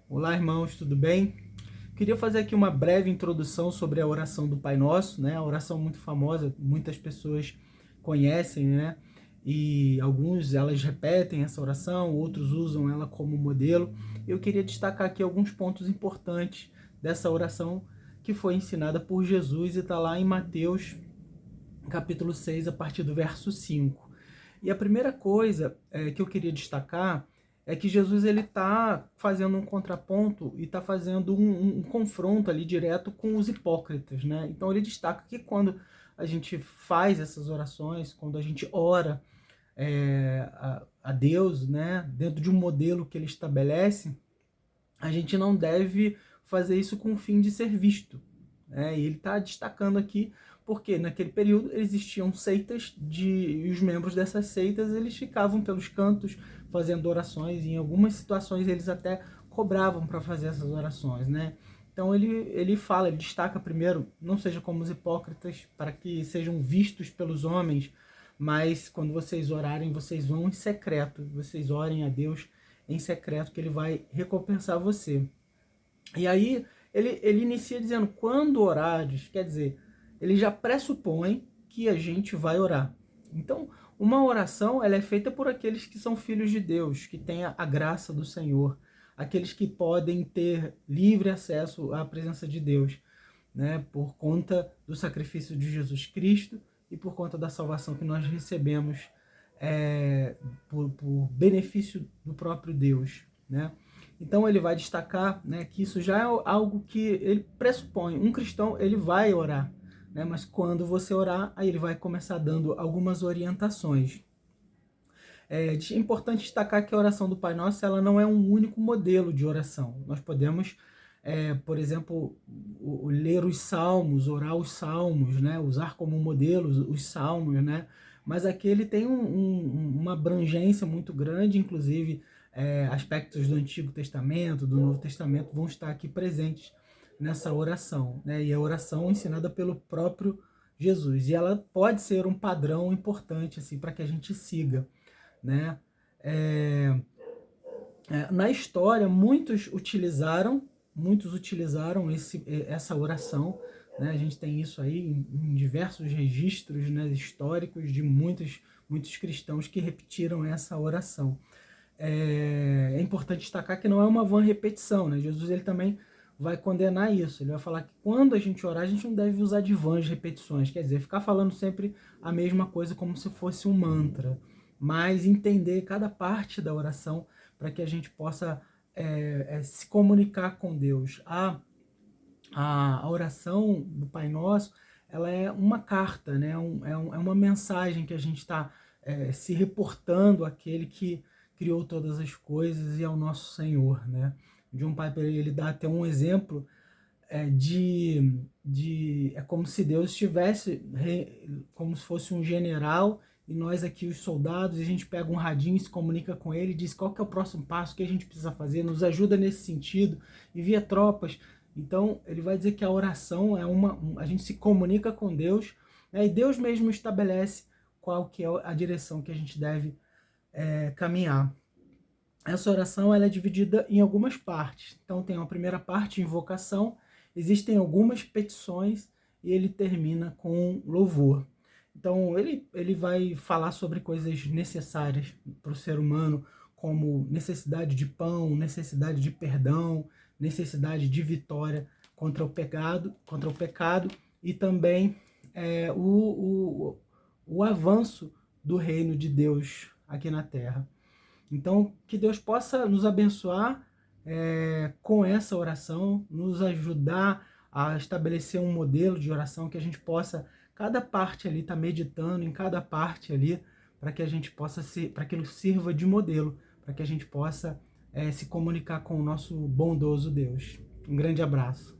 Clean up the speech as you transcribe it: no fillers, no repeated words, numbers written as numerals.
Olá, irmãos, tudo bem? Queria fazer aqui uma breve introdução sobre a oração do Pai Nosso, né? A oração muito famosa, muitas pessoas conhecem, né? E alguns elas repetem essa oração, outros usam ela como modelo. Eu queria destacar aqui alguns pontos importantes dessa oração que foi ensinada por Jesus e está lá em Mateus, capítulo 6, a partir do verso 5. E a primeira coisa que eu queria destacar é que Jesus ele está fazendo um contraponto e está fazendo um confronto ali direto com os hipócritas, né? Então ele destaca que quando a gente faz essas orações, quando a gente ora a Deus, né, dentro de um modelo que ele estabelece, a gente não deve fazer isso com o fim de ser visto, né? E ele está destacando aqui porque naquele período existiam seitas e os membros dessas seitas eles ficavam pelos cantos fazendo orações e em algumas situações eles até cobravam para fazer essas orações, né? Então ele destaca primeiro, não seja como os hipócritas, para que sejam vistos pelos homens, mas quando vocês orarem, vocês vão em secreto, vocês orem a Deus em secreto, que ele vai recompensar você. E aí ele inicia dizendo, quando orares, quer dizer, ele já pressupõe que a gente vai orar. Então, uma oração ela é feita por aqueles que são filhos de Deus, que têm a graça do Senhor, aqueles que podem ter livre acesso à presença de Deus, né, por conta do sacrifício de Jesus Cristo e por conta da salvação que nós recebemos por benefício do próprio Deus, né? Então ele vai destacar, né, que isso já é algo que ele pressupõe. Um cristão ele vai orar, né? Mas quando você orar, aí ele vai começar dando algumas orientações. É importante destacar que a oração do Pai Nosso ela não é um único modelo de oração. Nós podemos, por exemplo, ler os salmos, orar os salmos, né? Usar como modelo os salmos, né? Mas aqui ele tem uma abrangência muito grande, inclusive aspectos do Antigo Testamento, do Novo Testamento vão estar aqui presentes nessa oração, né? E a oração ensinada pelo próprio Jesus. E ela pode ser um padrão importante assim para que a gente siga, né? Na história, muitos utilizaram essa oração, né? A gente tem isso aí em diversos registros, né, históricos de muitos cristãos que repetiram essa oração. É importante destacar que não é uma vã repetição, né? Jesus ele também vai condenar isso. Ele vai falar que quando a gente orar, a gente não deve usar de vãs repetições, quer dizer, ficar falando sempre a mesma coisa como se fosse um mantra, mas entender cada parte da oração para que a gente possa se comunicar com Deus. A oração do Pai Nosso, ela é uma carta, né? É uma mensagem que a gente está se reportando àquele que criou todas as coisas e ao nosso Senhor, né? John Piper ele dá até um exemplo é como se Deus estivesse como se fosse um general e nós aqui os soldados, e a gente pega um radinho e se comunica com ele, diz qual que é o próximo passo que a gente precisa fazer, nos ajuda nesse sentido, envia tropas. Então ele vai dizer que a oração a gente se comunica com Deus, né, e Deus mesmo estabelece qual que é a direção que a gente deve caminhar. Essa oração ela é dividida em algumas partes. Então tem uma primeira parte, invocação, existem algumas petições e ele termina com louvor. Então ele vai falar sobre coisas necessárias para o ser humano, como necessidade de pão, necessidade de perdão, necessidade de vitória contra o pecado e também o avanço do reino de Deus aqui na Terra. Então, que Deus possa nos abençoar com essa oração, nos ajudar a estabelecer um modelo de oração que a gente possa, cada parte ali, estar meditando em cada parte ali, para que a gente possa para que ele sirva de modelo, para que a gente possa se comunicar com o nosso bondoso Deus. Um grande abraço.